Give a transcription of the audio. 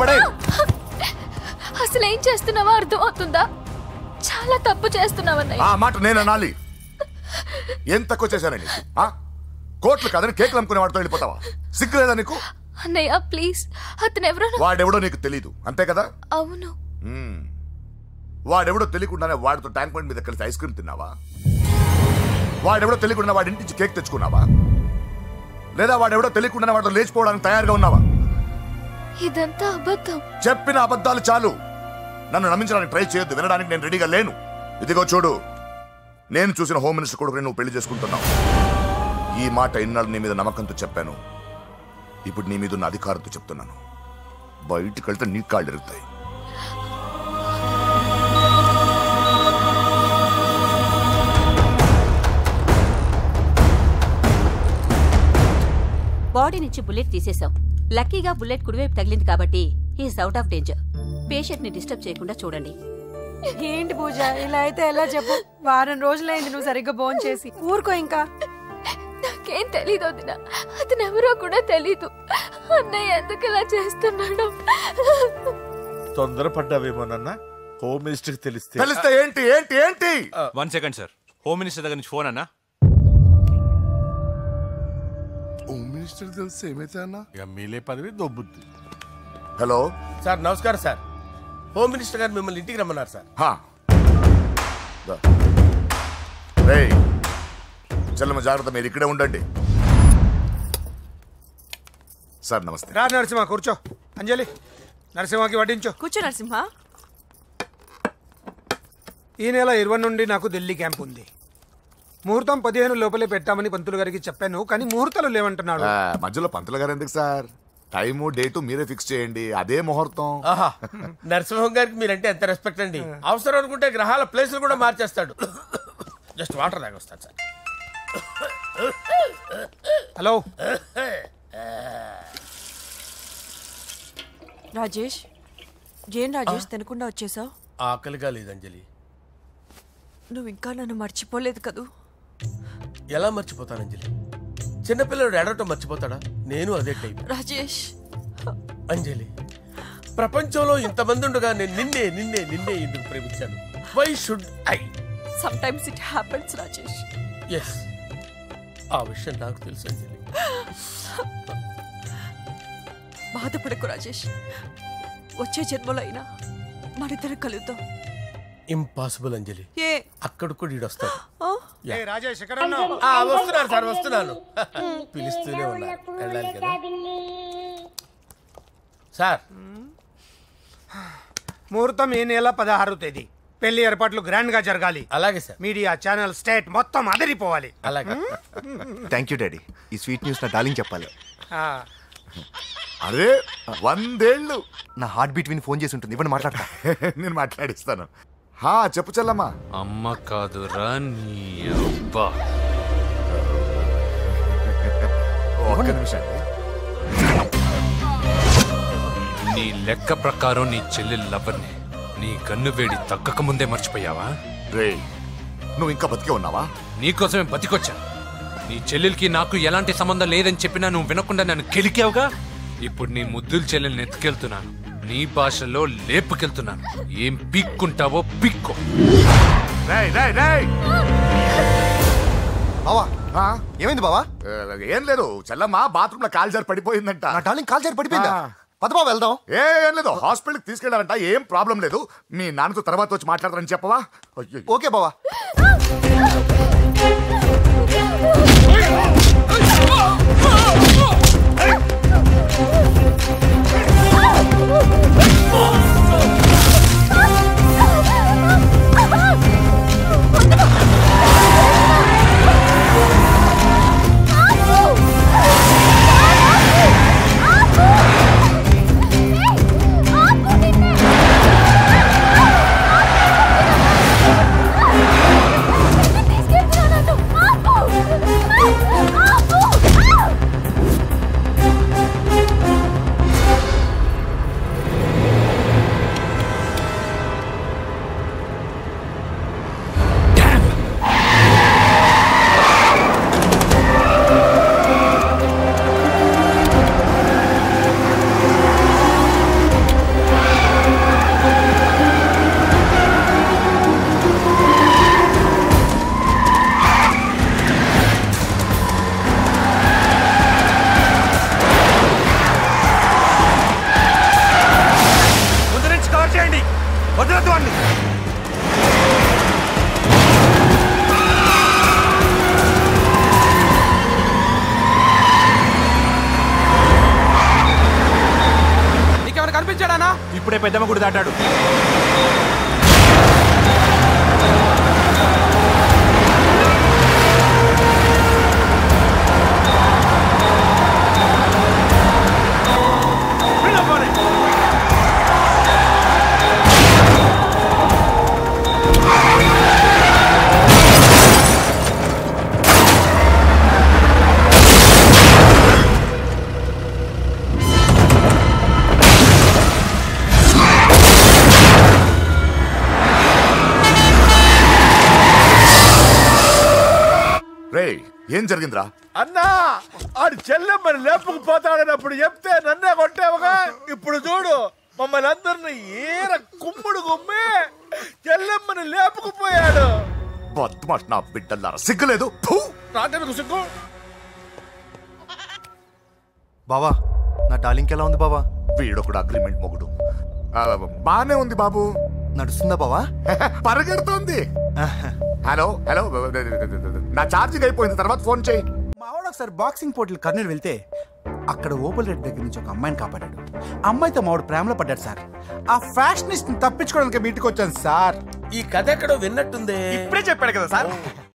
పడే. అసలు ఏం చేస్తున్నావో అర్థం అవుతుందా? చాలా తప్పు చేస్తున్నావన్నయ్య. ఆ మాట నేను అనాలి? ఏం తక్కువ చేశానండి? కోట్లు కాదని కేకులు అమ్ముకునే వాడితో వెళ్ళిపోతావా? సిగ్గులేదా నీకు? అన్నయ్య ప్లీజ్, అతను ఎవరో. వాడెవడో నీకు తెలీదు అంతే కదా? అవును. వాడెవడో తెలియకుండానే వాడితో ట్యాంక్ పాయింట్ మీద కలిసి ఐస్ క్రీమ్ తిన్నావా? వాడెవడో తెలియకుండా వాడి ఇంటి నుంచి కేక్ తెచ్చుకున్నావా? లేదా వాడెవడో తెలియకుండానే వాడితో లేచిపోవడానికి తయారుగా ఉన్నావా? ఇదంతా అబద్ధం. చెప్పిన అబద్ధాలు చాలు. నన్ను నమ్మించడానికి ట్రై చేయొద్దు. వినడానికి నేను రెడీగా లేను. ఇదిగో చూడు, నేను చూసిన హోమ్ మినిస్టర్ కొడుకుని నువ్వు పెళ్లి చేసుకుంటున్నావు. ఈ మాట ఇన్నాళ్ళు నీ మీద నమ్మకంతో చెప్పాను. ఇప్పుడు నీ మీద ఉన్న అధికారంతో చెప్తున్నాను. బయటికి వెళ్తే నీ కాళ్ళు ఎరుగుతాయి. బాడీ నుంచి బుల్లెట్ తీసేశాం. లక్కీగా బుల్లెట్ కుడివైపు తగిలింది కాబట్టి he's out of danger. Patient ని డిస్టర్బ్ చేయకుండా చూడండి. ఏంటి పూజ, ఇలా అయితే ఎలా చెప్పు? వారం రోజులైంది నువ్వు సరిగ్గా భోజనం చేసి. ఊరుకో ఇంకా. నాకేం తెలీదు వదినా, అతను ఎవరో కూడా తెలీదు. అన్నయ్య ఎందుకు ఇలా చేస్తున్నాడు? తొందరపడ్డావేమోనన్నా. హోమ్ మినిస్టర్ తెలిస్తే ఏంటి ఏంటి ఏంటి? 1 సెకండ్ సార్, హోమ్ మినిస్టర్ దగ్గర నుంచి ఫోన్ అన్నా. హోమ్ మినిస్టర్ తెలిస్తే ఏమైతే అన్నా? ఎమ్మెల్యే పదవి దొబ్బుద్ది. హలో సార్, నమస్కారం సార్. హోమ్ మినిస్టర్ గారు మిమ్మల్ని ఇంటికి రమ్మన్నారు సార్. చెల్లమ్మ జాగ్రత్త, మీరు ఇక్కడే ఉండండి. సార్ నమస్తే. రా నరసింహ, కూర్చో. అంజలి, నరసింహకి వడ్డించో. కూర్చో నరసింహ. ఈ నెల 20 నుండి నాకు ఢిల్లీ క్యాంప్ ఉంది. ముహూర్తం 15 లోపలే పెట్టామని పంతులు గారికి చెప్పాను, కానీ ముహూర్తాలు లేవంటున్నాడు. మధ్యలో పంతులు గారు ఎందుకు సార్? టైము డేటు మీరే ఫిక్స్ చేయండి, అదే ముహూర్తం. నరసింహం గారికి మీరంటే ఎంత రెస్పెక్ట్ అండి. అవసరం అనుకుంటే గ్రహాల ప్లేసులు కూడా మార్చేస్తాడు. జస్ట్ వాటర్ తాగొస్తాను సార్. హలో రాజేష్, ఏం రాజేష్ తినకుండా వచ్చేసావు? ఆకలిగా లేదు అంజలి. నువ్వు ఇంకా నన్ను మర్చిపోలేదు కదూ? ఎలా మర్చిపోతాను అంజలి? చిన్నపిల్లడు ఏడవటం మర్చిపోతాడా? నేను అదే టైప్. రాజేష్ అంజలి, ప్రపంచంలో ఇంతమంది ఉండగా నేను నిన్నే నిన్నే నిన్నే ఎందుకు ప్రేమించాను? Why should I? Sometimes it happens Rajesh. Yes, ఆ విషయం నాకు తెలుసు అంజలి. బాధపడకు రాజేష్, వచ్చే జన్మలో అయినా మనిద్దరం కలుద్దాం. ఇంపాసిబుల్ అంజలి. ఏ అక్కడ కూడా ఈడొస్తాడు. రాజేష్, వస్తున్నాను సార్, వస్తున్నాను. పిలుస్తూనే ఉన్నారు, వెళ్ళాలి కదా సార్. ముహూర్తం ఈ నెల 16వ తేదీ. పెళ్లి ఏర్పాట్లు గ్రాండ్ గా జరగాలి. అలాగే సార్. మీడియా, ఛానల్, స్టేట్ మొత్తం అదిరిపోవాలి. అలాగే. Thank you daddy. ఈ స్వీట్ న్యూస్ నా డార్లింగ్ చెప్పాలి. అరే 100 ఏళ్ళు. నా హార్ట్ బీట్ విని ఫోన్ చేసి ఉంటుంది, ఇవ్వండి మాట్లాడతా. నేను మాట్లాడిస్తాను. చెప్పు చెల్లమ్మా. అమ్మ కాదురా నీ అబ్బా. ఒక్క నిమిషం. నీ లెక్క ప్రకారం నీ చెల్లెలు లవర్ని నీ కన్ను వేడి తగ్గక ముందే మర్చిపోయావా? రే, నువ్వు ఇంకా బతికే ఉన్నావా? నీకోసమే బతికొచ్చా. నీ చెల్లెలకి నాకు ఎలాంటి సంబంధం లేదని చెప్పినా నువ్వు వినకుండా నన్ను కెలికావుగా. ఇప్పుడు నీ ముద్దుల చెల్లెల్ని ఎత్తుకెళ్తున్నాను, నీ భాషలో లేపుకెళ్తున్నాను. ఏం పీక్కుంటావో పీక్కో. బావా, ఏమైంది బావా? ఏం లేదు, చెల్లమ్మ బాత్రూమ్ లో కాలు జారి పడిపోయిందంట. నా డార్లింగ్ కాల్ జారి పడిపోయిందా? పద బావ వెళ్దాం. ఏం లేదు, హాస్పిటల్కి తీసుకెళ్ళారంట. ఏం ప్రాబ్లం లేదు. మీ నాన్నతో తర్వాత వచ్చి మాట్లాడతారని చెప్పవా? ఓకే బావా. తీసుకెళ్ళి పోయి పెద్దమ్మ గుడి దాటాడు. ఏం జరిగిందిరా? అన్నా ఆడు చెల్లెమ్మని లేపుకుపోతాడన్నప్పుడు చెప్తే నన్నే కొట్టావుగా. ఇప్పుడు చూడు మమ్మల్ని అందరిని ఏర కుమ్ముడు గుమ్మి చెల్లెమ్మని లేపుకుపోయాడు. బద్మాష్ నా బిడ్డల్లారా, సిగ్గులేదు? నాకెందుకు సిగ్గు? బావా నా డార్లింగ్ ఎలా ఉంది బావా? వీడు కూడా అగ్రిమెంట్ మొగుడు. బానే ఉంది బాబు. నడుస్తుందా బావా? పరిగెడుతోంది. హలో హలో, నా ఛార్జింగ్ అయిపోయింది, తర్వాత ఫోన్ చేయి. మావాడు ఒకసారి బాక్సింగ్ పోటీలు కర్నూలు వెళ్తే అక్కడ ఓపెల్ రెడ్ దగ్గర నుంచి ఒక అమ్మాయిని కాపాడాడు. అమ్మాయితో మావాడు ప్రేమలో పడ్డాడు సార్. ఆ ఫ్యాషనిస్ట్ తప్పించుకోవడానికి మీటికి వచ్చాను సార్. ఈ కథ ఎక్కడో విన్నట్టుంది. ఇప్పుడే చెప్పాడు కదా సార్.